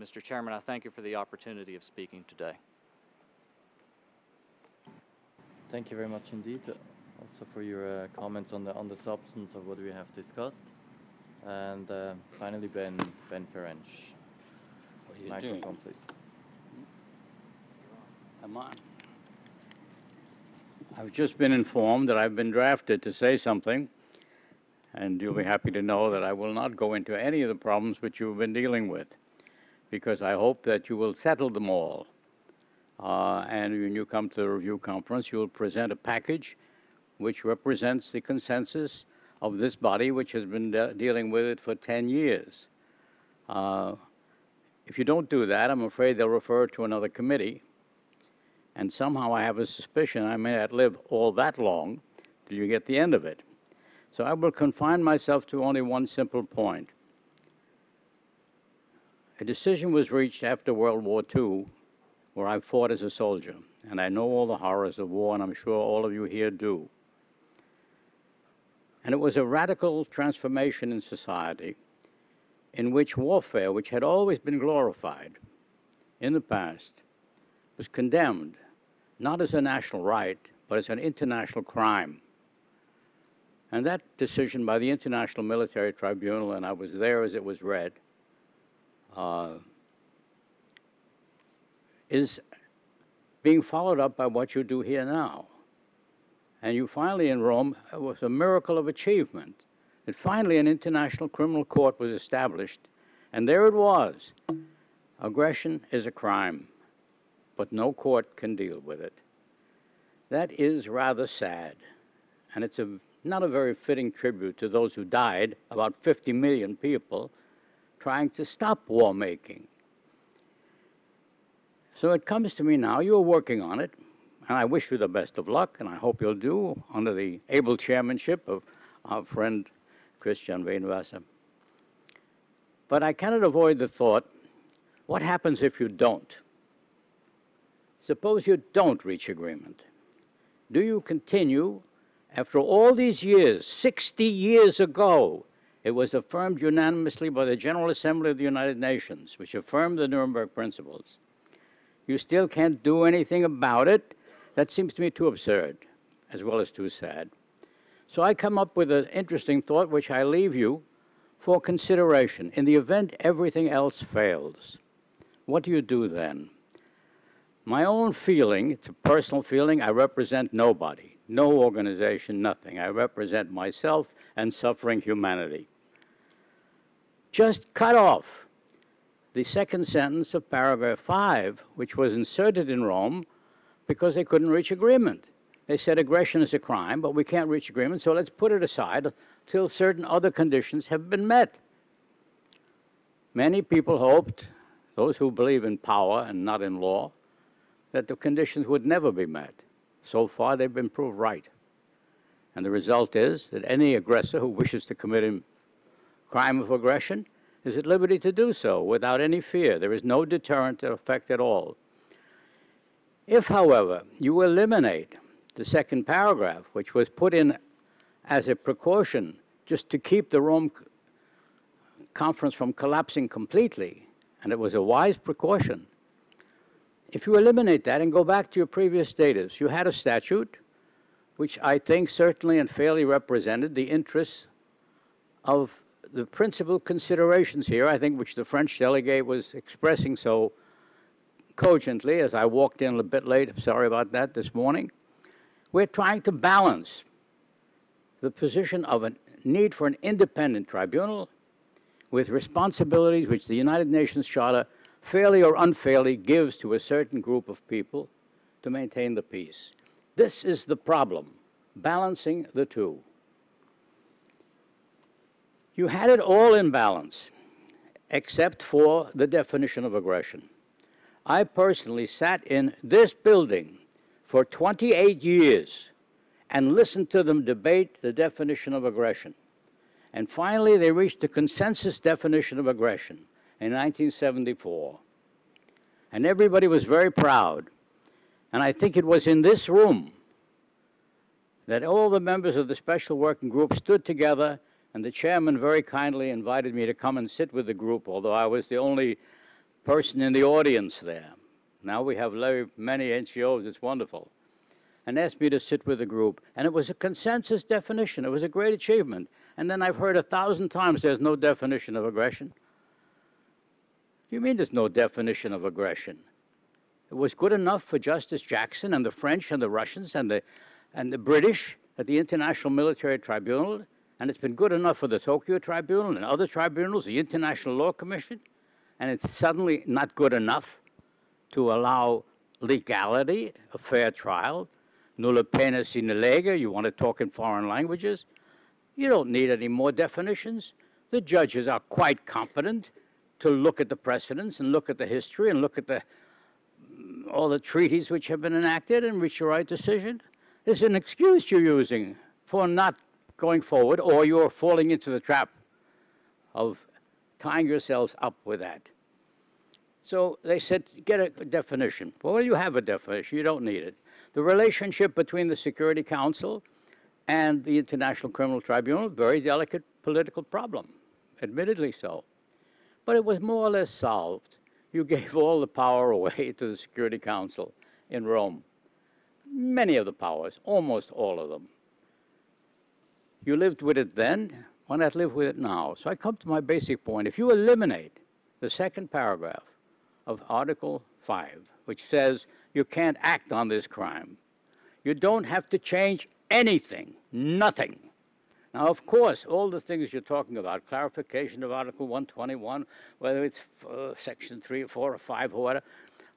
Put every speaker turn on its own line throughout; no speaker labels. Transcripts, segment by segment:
Mr. Chairman, I thank you for the opportunity of speaking today.
Thank you very much indeed, also for your comments on the substance of what we have discussed. And finally, Ben Ferencz.
What are you
Microphone,
doing?
please.
Am I? I've just been informed that I've been drafted to say something, and you'll be happy to know that I will not go into any of the problems which you've been dealing with, because I hope that you will settle them all. And when you come to the review conference, you'll present a package which represents the consensus of this body, which has been dealing with it for 10 years. If you don't do that, I'm afraid they'll refer it to another committee. And somehow I have a suspicion I may not live all that long till you get the end of it. So I will confine myself to only one simple point. A decision was reached after World War II, where I fought as a soldier, and I know all the horrors of war, and I'm sure all of you here do. And it was a radical transformation in society in which warfare, which had always been glorified in the past, was condemned, not as a national right, but as an international crime. And that decision by the International Military Tribunal, and I was there as it was read, is being followed up by what you do here now. And you finally in Rome, it was a miracle of achievement, that finally an international criminal court was established, and there it was. Aggression is a crime, but no court can deal with it. That is rather sad, and it's not a very fitting tribute to those who died, about 50 million people, trying to stop war making. So it comes to me now, you're working on it, and I wish you the best of luck, and I hope you'll do under the able chairmanship of our friend Christian Weinwasser. But I cannot avoid the thought, what happens if you don't? Suppose you don't reach agreement. Do you continue, after all these years, 60 years ago, it was affirmed unanimously by the General Assembly of the United Nations, which affirmed the Nuremberg Principles. You still can't do anything about it? That seems to me too absurd, as well as too sad. So I come up with an interesting thought, which I leave you for consideration. In the event everything else fails, what do you do then? My own feeling, it's a personal feeling, I represent nobody, no organization, nothing. I represent myself and suffering humanity. Just cut off the second sentence of paragraph 5, which was inserted in Rome because they couldn't reach agreement. They said aggression is a crime, but we can't reach agreement, so let's put it aside till certain other conditions have been met. Many people hoped, those who believe in power and not in law, that the conditions would never be met. So far, they've been proved right. And the result is that any aggressor who wishes to commit a crime of aggression is at liberty to do so without any fear. There is no deterrent effect at all. If, however, you eliminate the second paragraph, which was put in as a precaution just to keep the Rome Conference from collapsing completely, and it was a wise precaution, if you eliminate that and go back to your previous status, you had a statute which I think certainly and fairly represented the interests of the principal considerations here, I think, which the French delegate was expressing so cogently as I walked in a bit late. I'm sorry about that this morning. We're trying to balance the position of a need for an independent tribunal with responsibilities which the United Nations Charter fairly or unfairly gives to a certain group of people to maintain the peace. This is the problem, balancing the two. You had it all in balance, except for the definition of aggression. I personally sat in this building for 28 years and listened to them debate the definition of aggression. And finally, they reached a consensus definition of aggression in 1974. And everybody was very proud. And I think it was in this room that all the members of the special working group stood together, and the chairman very kindly invited me to come and sit with the group, although I was the only person in the audience there. Now we have very many NGOs, it's wonderful, and asked me to sit with the group. And it was a consensus definition. It was a great achievement. And then I've heard 1,000 times there's no definition of aggression. What do you mean there's no definition of aggression? It was good enough for Justice Jackson and the French and the Russians and the British at the International Military Tribunal, and it's been good enough for the Tokyo Tribunal and other tribunals, the International Law Commission, and it's suddenly not good enough to allow legality, a fair trial, nulla pena sine lega, you want to talk in foreign languages. You don't need any more definitions. The judges are quite competent to look at the precedents and look at the history and look at all the treaties which have been enacted and reach the right decision. There's an excuse you're using for not going forward, or you're falling into the trap of tying yourselves up with that. So they said, get a definition. Well, you have a definition. You don't need it. The relationship between the Security Council and the International Criminal Tribunal, very delicate political problem, admittedly so. But it was more or less solved. You gave all the power away to the Security Council in Rome. Many of the powers, almost all of them. You lived with it then, why not live with it now? So I come to my basic point. If you eliminate the second paragraph of Article 5, which says you can't act on this crime, you don't have to change anything, nothing. Now, of course, all the things you're talking about, clarification of Article 121, whether it's Section 3 or 4 or 5 or whatever,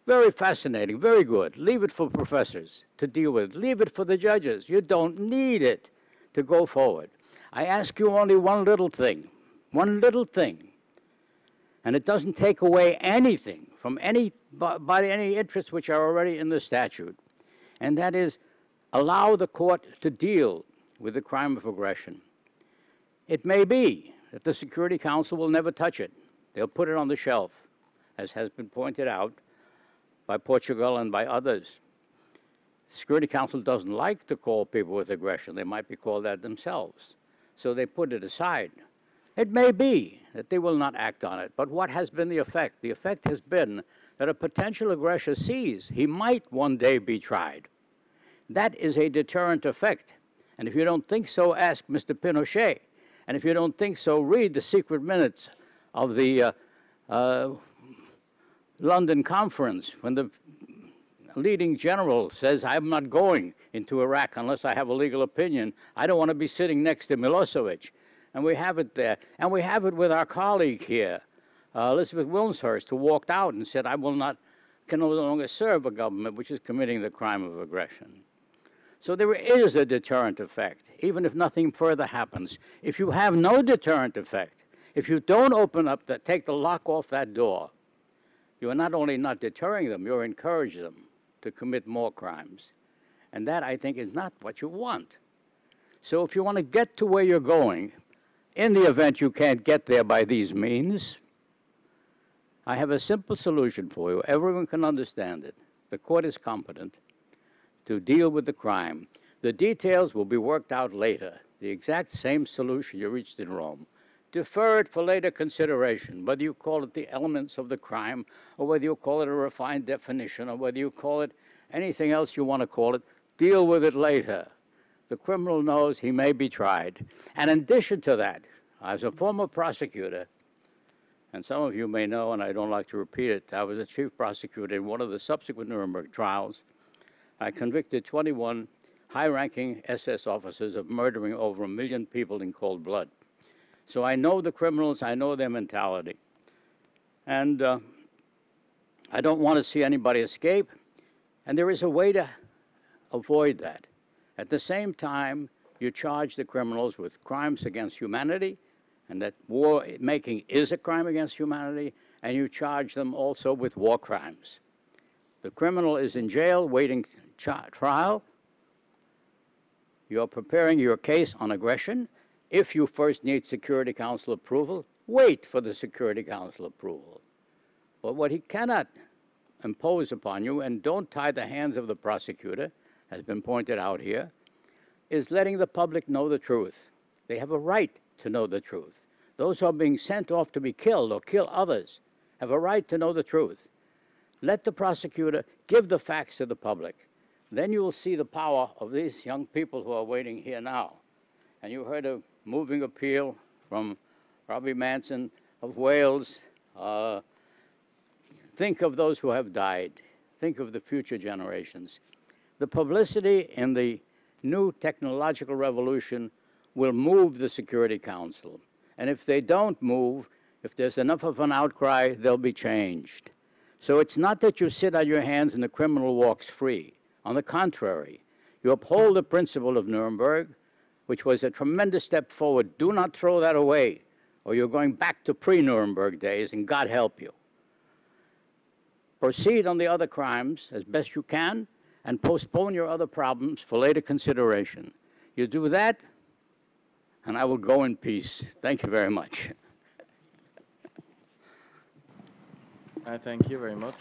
very fascinating, very good. Leave it for professors to deal with. Leave it for the judges. You don't need it to go forward. I ask you only one little thing, and it doesn't take away anything from any interests which are already in the statute, and that is allow the court to deal with the crime of aggression. It may be that the Security Council will never touch it. They'll put it on the shelf, as has been pointed out by Portugal and by others. The Security Council doesn't like to call people with aggression. They might be called that themselves. So they put it aside. It may be that they will not act on it, but what has been the effect? The effect has been that a potential aggressor sees he might one day be tried. That is a deterrent effect. And if you don't think so, ask Mr. Pinochet. And if you don't think so, read the secret minutes of the London conference when the leading general says, I'm not going into Iraq unless I have a legal opinion. I don't want to be sitting next to Milosevic. And we have it there. And we have it with our colleague here, Elizabeth Wilmshurst, who walked out and said, can no longer serve a government which is committing the crime of aggression. So there is a deterrent effect, even if nothing further happens. If you have no deterrent effect, if you don't open up, take the lock off that door, you are not only not deterring them, you're encouraging them to commit more crimes. And that, I think, is not what you want. So if you want to get to where you're going, in the event you can't get there by these means, I have a simple solution for you. Everyone can understand it. The court is competent to deal with the crime. The details will be worked out later. The exact same solution you reached in Rome. Defer it for later consideration, whether you call it the elements of the crime, or whether you call it a refined definition, or whether you call it anything else you want to call it. Deal with it later. The criminal knows he may be tried. And in addition to that, as a former prosecutor, and some of you may know, and I don't like to repeat it, I was a chief prosecutor in one of the subsequent Nuremberg trials. I convicted 21 high-ranking SS officers of murdering over 1 million people in cold blood. So I know the criminals, I know their mentality. And I don't want to see anybody escape, and there is a way to avoid that. At the same time, you charge the criminals with crimes against humanity, and that war making is a crime against humanity, and you charge them also with war crimes. The criminal is in jail waiting trial. You're preparing your case on aggression. If you first need Security Council approval, wait for the Security Council approval. But what he cannot impose upon you, and don't tie the hands of the prosecutor, has been pointed out here, is letting the public know the truth. They have a right to know the truth. Those who are being sent off to be killed or kill others have a right to know the truth. Let the prosecutor give the facts to the public. Then you will see the power of these young people who are waiting here now. And you heard a moving appeal from Robbie Manson of Wales. Think of those who have died. Think of the future generations. The publicity in the new technological revolution will move the Security Council. And if they don't move, if there's enough of an outcry, they'll be changed. So it's not that you sit on your hands and the criminal walks free. On the contrary, you uphold the principle of Nuremberg, which was a tremendous step forward. Do not throw that away, or you're going back to pre-Nuremberg days, and God help you. Proceed on the other crimes as best you can, and postpone your other problems for later consideration. You do that, and I will go in peace. Thank you very much.
I thank you very much.